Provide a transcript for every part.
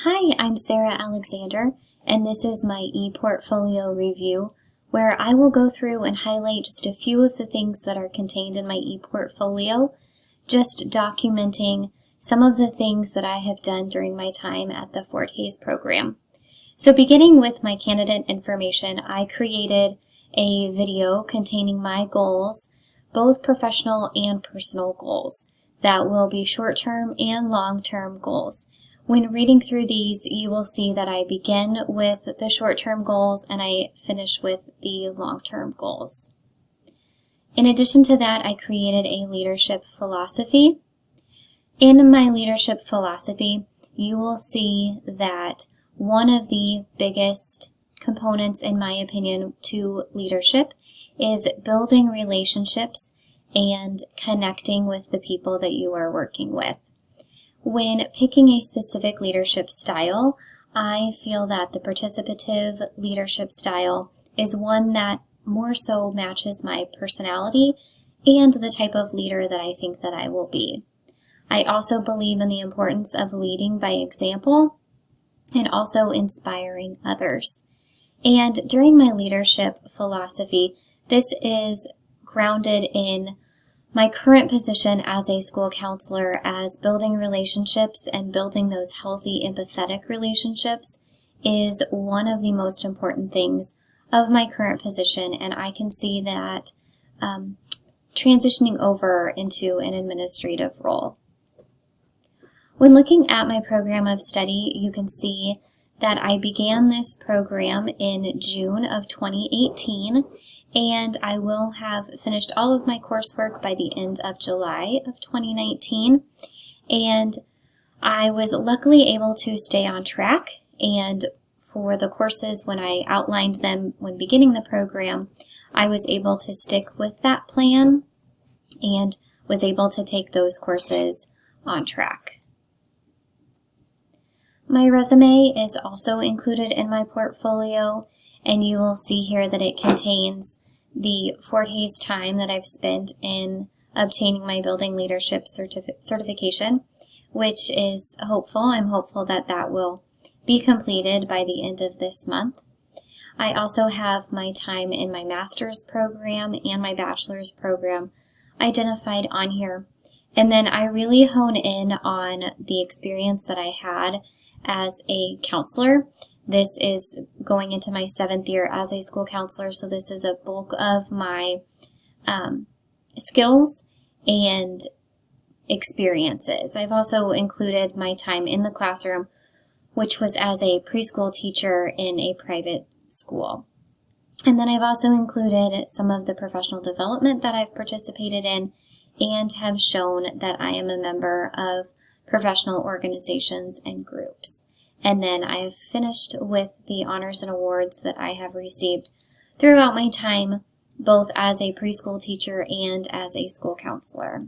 Hi, I'm Sarah Alexander, and this is my ePortfolio review, where I will go through and highlight just a few of the things that are contained in my ePortfolio, just documenting some of the things that I have done during my time at the Fort Hays program. So beginning with my candidate information, I created a video containing my goals, both professional and personal goals, that will be short-term and long-term goals. When reading through these, you will see that I begin with the short-term goals and I finish with the long-term goals. In addition to that, I created a leadership philosophy. In my leadership philosophy, you will see that one of the biggest components, in my opinion, to leadership is building relationships and connecting with the people that you are working with. When picking a specific leadership style, I feel that the participative leadership style is one that more so matches my personality and the type of leader that I think that I will be. I also believe in the importance of leading by example and also inspiring others. And during my leadership philosophy, this is grounded in my current position as a school counselor, as building relationships and building those healthy, empathetic relationships is one of the most important things of my current position, and I can see that transitioning over into an administrative role. When looking at my program of study, you can see that I began this program in June of 2018, and I will have finished all of my coursework by the end of July of 2019. And I was luckily able to stay on track, and for the courses, when I outlined them when beginning the program, I was able to stick with that plan and was able to take those courses on track. My resume is also included in my portfolio, and you will see here that it contains the Fort Hays time that I've spent in obtaining my building leadership certification, which is hopeful. I'm hopeful that that will be completed by the end of this month. I also have my time in my master's program and my bachelor's program identified on here. And then I really hone in on the experience that I had as a counselor. This is going into my 7th year as a school counselor, so this is a bulk of my skills and experiences. I've also included my time in the classroom, which was as a preschool teacher in a private school. And then I've also included some of the professional development that I've participated in and have shown that I am a member of professional organizations and groups. And then I have finished with the honors and awards that I have received throughout my time, both as a preschool teacher and as a school counselor.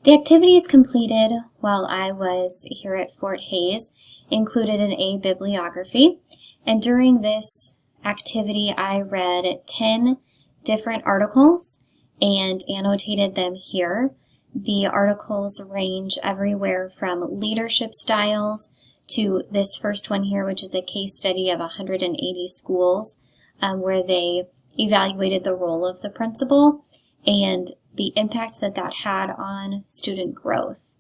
The activities completed while I was here at Fort Hays included a bibliography, and during this activity I read 10 different articles and annotated them here. The articles range everywhere from leadership styles to this first one here, which is a case study of 180 schools where they evaluated the role of the principal and the impact that that had on student growth.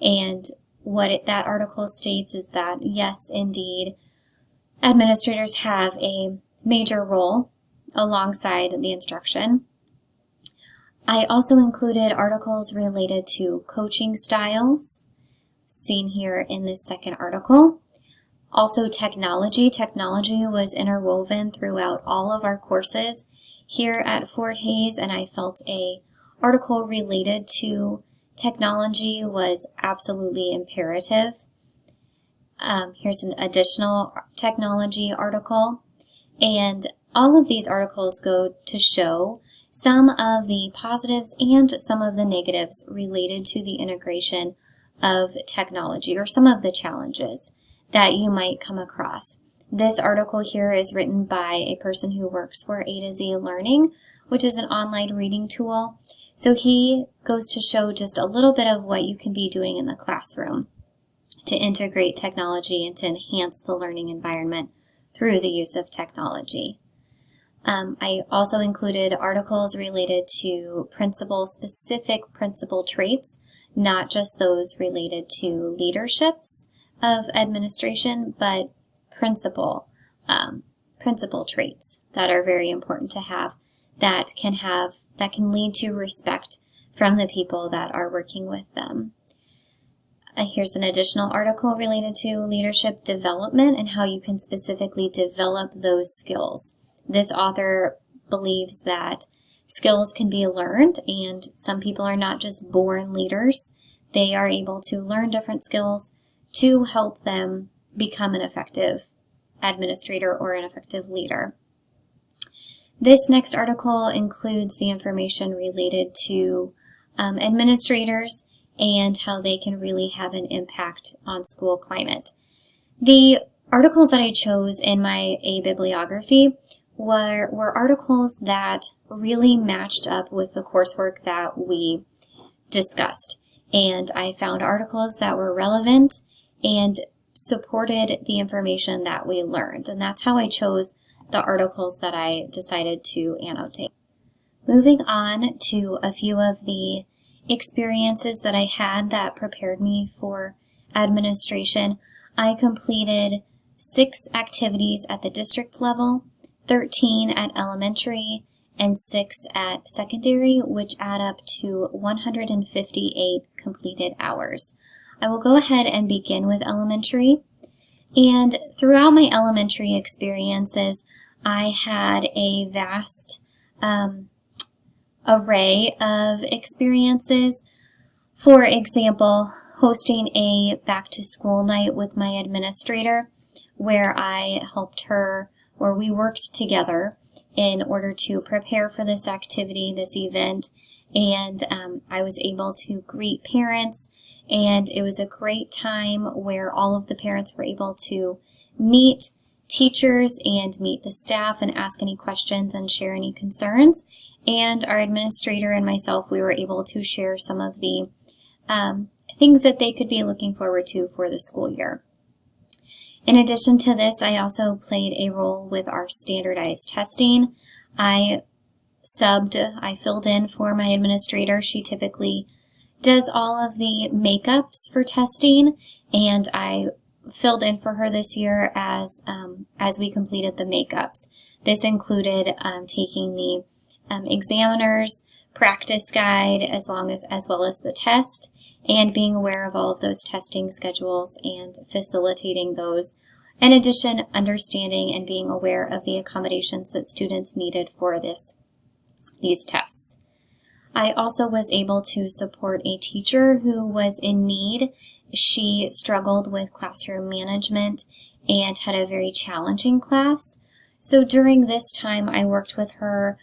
And what that article states is that, yes, indeed, administrators have a major role alongside the instruction. I also included articles related to coaching styles, seen here in this second article. Also technology. Technology was interwoven throughout all of our courses here at Fort Hays, and I felt an article related to technology was absolutely imperative. Here's an additional technology article, and all of these articles go to show some of the positives and some of the negatives related to the integration of technology, or some of the challenges that you might come across. This article here is written by a person who works for A to Z Learning, which is an online reading tool. So he goes to show just a little bit of what you can be doing in the classroom to integrate technology and to enhance the learning environment through the use of technology. I also included articles related to specific principal traits, not just those related to leaderships of administration, but principal traits that are very important to have that can lead to respect from the people that are working with them. Here's an additional article related to leadership development and how you can specifically develop those skills. This author believes that skills can be learned, and some people are not just born leaders. They are able to learn different skills to help them become an effective administrator or an effective leader. This next article includes the information related to administrators and how they can really have an impact on school climate. The articles that I chose in my bibliography were articles that really matched up with the coursework that we discussed. And I found articles that were relevant and supported the information that we learned. And that's how I chose the articles that I decided to annotate. Moving on to a few of the experiences that I had that prepared me for administration. I completed 6 activities at the district level, 13 at elementary, and 6 at secondary, which add up to 158 completed hours. I will go ahead and begin with elementary. And throughout my elementary experiences, I had a vast array of experiences. For example, hosting a back-to-school night with my administrator where I helped her, or we worked together in order to prepare for this activity, this event, and I was able to greet parents, and it was a great time where all of the parents were able to meet teachers and meet the staff and ask any questions and share any concerns. And our administrator and myself, we were able to share some of the things that they could be looking forward to for the school year. In addition to this, I also played a role with our standardized testing. I filled in for my administrator. She typically does all of the makeups for testing, and I filled in for her this year as we completed the makeups. This included taking the examiner's practice guide as well as the test, and being aware of all of those testing schedules and facilitating those. In addition, understanding and being aware of the accommodations that students needed for these tests. I also was able to support a teacher who was in need. She struggled with classroom management and had a very challenging class. So during this time, I worked with her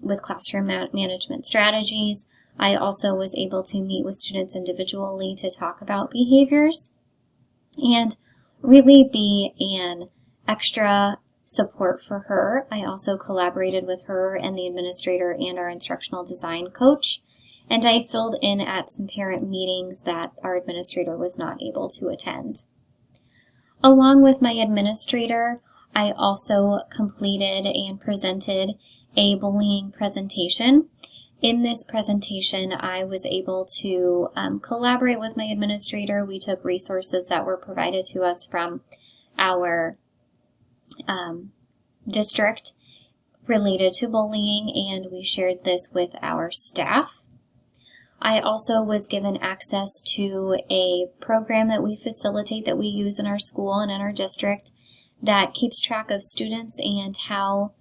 with classroom management strategies. I also was able to meet with students individually to talk about behaviors and really be an extra support for her. I also collaborated with her and the administrator and our instructional design coach, and I filled in at some parent meetings that our administrator was not able to attend. Along with my administrator, I also completed and presented a bullying presentation. In this presentation, I was able to collaborate with my administrator. We took resources that were provided to us from our district related to bullying, and we shared this with our staff. I also was given access to a program that we facilitate, that we use in our school and in our district, that keeps track of students and how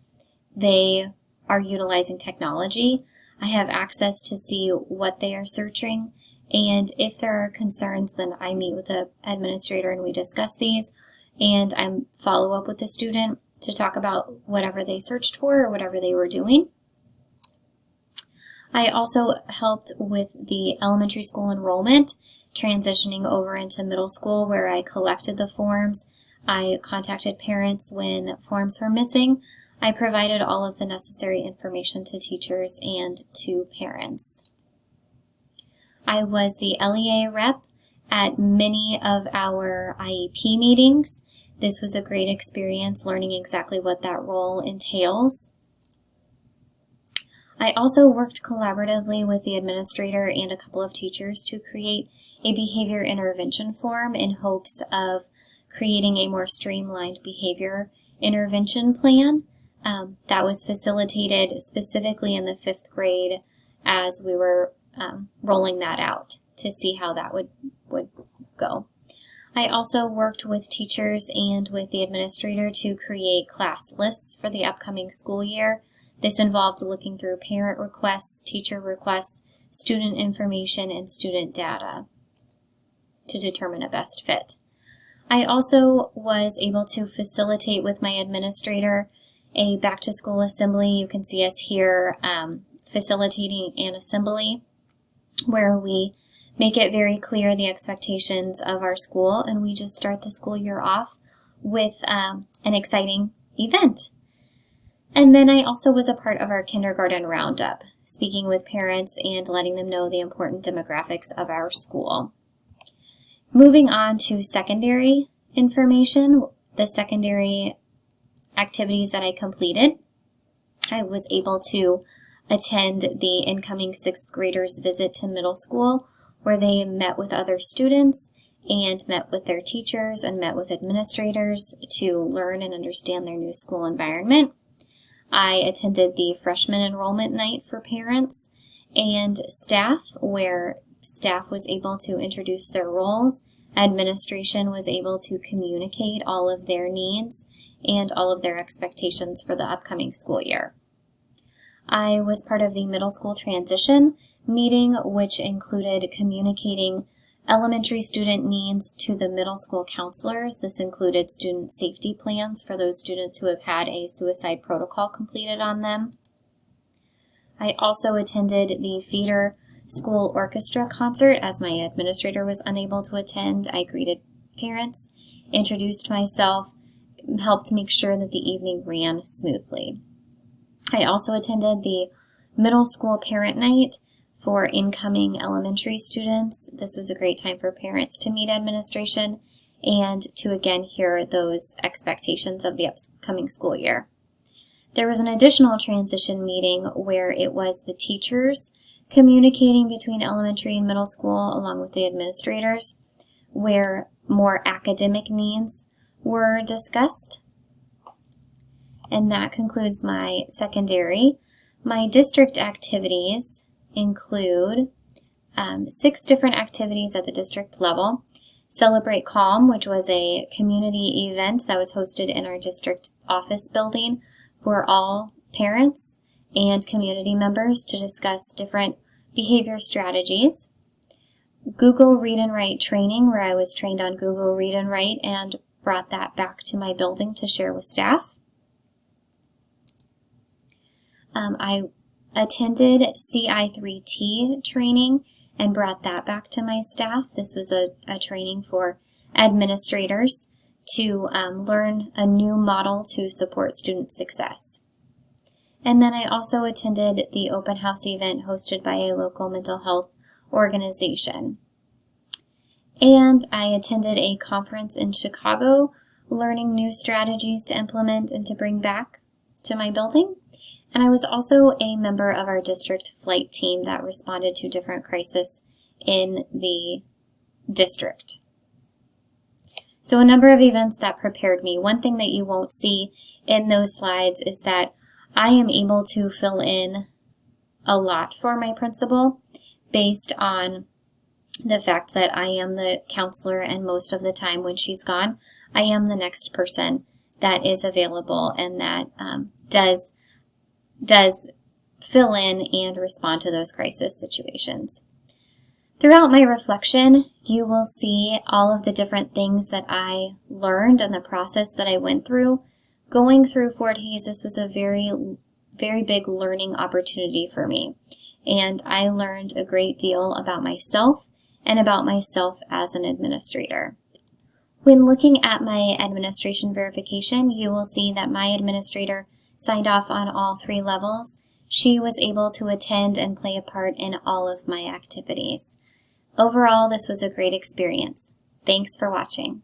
they are utilizing technology. I have access to see what they are searching, and if there are concerns, then I meet with the administrator and we discuss these, and I follow up with the student to talk about whatever they searched for or whatever they were doing. I also helped with the elementary school enrollment, transitioning over into middle school, where I collected the forms. I contacted parents when forms were missing. I provided all of the necessary information to teachers and to parents. I was the LEA rep at many of our IEP meetings. This was a great experience learning exactly what that role entails. I also worked collaboratively with the administrator and a couple of teachers to create a behavior intervention form in hopes of creating a more streamlined behavior intervention plan that was facilitated specifically in the 5th grade as we were rolling that out to see how that would go. I also worked with teachers and with the administrator to create class lists for the upcoming school year. This involved looking through parent requests, teacher requests, student information, and student data to determine a best fit. I also was able to facilitate with my administrator a back-to-school assembly. You can see us here facilitating an assembly where we make it very clear the expectations of our school, and we just start the school year off with an exciting event. And then I also was a part of our kindergarten roundup, speaking with parents and letting them know the important demographics of our school. Moving on to secondary information, the secondary activities that I completed, I was able to attend the incoming 6th graders' visit to middle school, where they met with other students and met with their teachers and met with administrators to learn and understand their new school environment. I attended the freshman enrollment night for parents and staff, where staff was able to introduce their roles. Administration was able to communicate all of their needs and all of their expectations for the upcoming school year. I was part of the middle school transition meeting, which included communicating elementary student needs to the middle school counselors. This included student safety plans for those students who have had a suicide protocol completed on them. I also attended the feeder school orchestra concert as my administrator was unable to attend. I greeted parents, introduced myself, helped make sure that the evening ran smoothly. I also attended the middle school parent night for incoming elementary students. This was a great time for parents to meet administration and to again hear those expectations of the upcoming school year. There was an additional transition meeting where it was the teachers communicating between elementary and middle school along with the administrators, where more academic needs were discussed. And that concludes my secondary. My district activities include 6 different activities at the district level. Celebrate Calm, which was a community event that was hosted in our district office building for all parents and community members to discuss different behavior strategies. Google Read and Write training, where I was trained on Google Read and Write and brought that back to my building to share with staff. I attended CI3T training and brought that back to my staff. This was a training for administrators to learn a new model to support student success. And then I also attended the open house event hosted by a local mental health organization. And I attended a conference in Chicago, learning new strategies to implement and to bring back to my building. And I was also a member of our district flight team that responded to different crises in the district. So a number of events that prepared me. One thing that you won't see in those slides is that I am able to fill in a lot for my principal based on the fact that I am the counselor, and most of the time when she's gone, I am the next person that is available and that does fill in and respond to those crisis situations. Throughout my reflection, you will see all of the different things that I learned and the process that I went through. Going through Fort Hays, this was a very, very big learning opportunity for me. And I learned a great deal about myself and about myself as an administrator. When looking at my administration verification, you will see that my administrator signed off on all 3 levels. She was able to attend and play a part in all of my activities. Overall, this was a great experience. Thanks for watching.